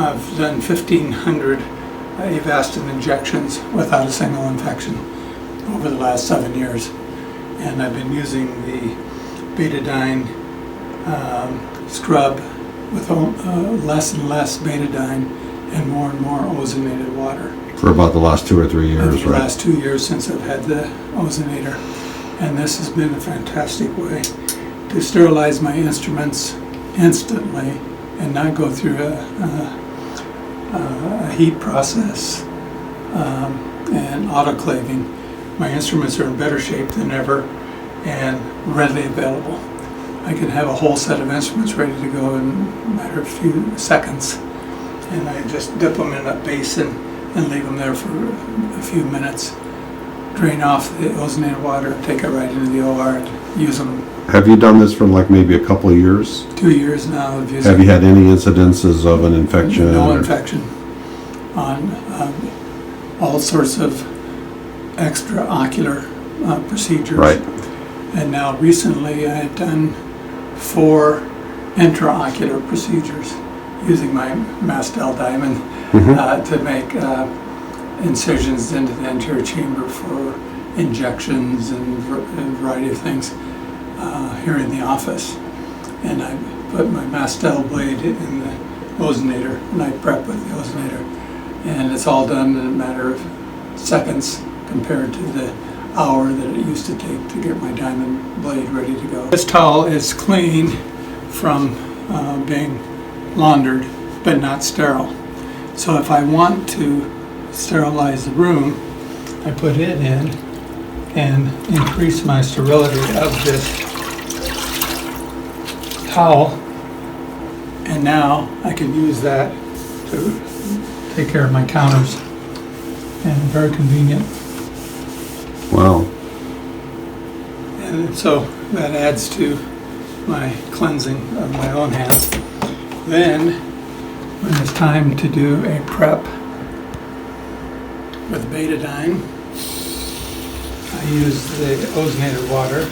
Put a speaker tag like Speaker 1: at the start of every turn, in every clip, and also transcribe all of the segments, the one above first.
Speaker 1: I've done 1,500 Avastin injections without a single infection over the last 7 years. And I've been using the betadine scrub with less and less betadine and more ozonated water.
Speaker 2: For about the last 2 or 3 years, right?
Speaker 1: For the last 2 years since I've had the ozonator. And this has been a fantastic way to sterilize my instruments instantly and not go through a heat process and autoclaving. My instruments are in better shape than ever and readily available. I can have a whole set of instruments ready to go in a matter of a few seconds, and I just dip them in a basin and leave them there for a few minutes, drain off the ozonated water, take it right into the OR and use them.
Speaker 2: Have you done this for like maybe a couple of years?
Speaker 1: 2 years now of using.
Speaker 2: Have you had any incidences of an infection?
Speaker 1: No infection on all sorts of extraocular procedures.
Speaker 2: Right.
Speaker 1: And now recently I had done 4 intraocular procedures using my Mastel diamond to make incisions into the anterior chamber for injections and a variety of things here in the office. And I put my Mastel blade in the ozonator and I prep with the ozonator. And it's all done in a matter of seconds compared to the hour that it used to take to get my diamond blade ready to go. This towel is clean from being laundered, but not sterile. So if I want to sterilize the room, I put it in and increase my sterility of this towel. And now I can use that to take care of my counters, and very convenient.
Speaker 2: Wow.
Speaker 1: And so that adds to my cleansing of my own hands. Then, when it's time to do a prep with betadine, I use the ozonated water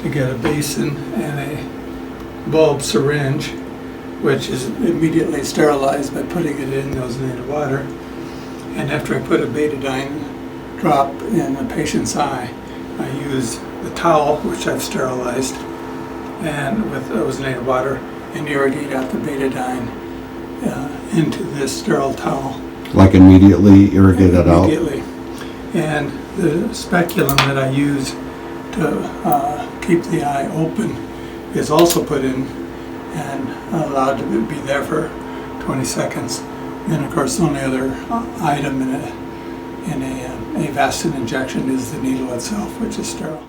Speaker 1: to get a basin and a bulb syringe, which is immediately sterilized by putting it in the ozonated water. And after I put a betadine drop in a patient's eye, I use the towel, which I've sterilized, and with ozonated water, and irrigate out the betadine into this sterile towel.
Speaker 2: Like immediately irrigate it out?
Speaker 1: Immediately. And the speculum that I use to keep the eye open is also put in and allowed to be there for 20 seconds. And of course, the only other item in a Avastin injection is the needle itself, which is sterile.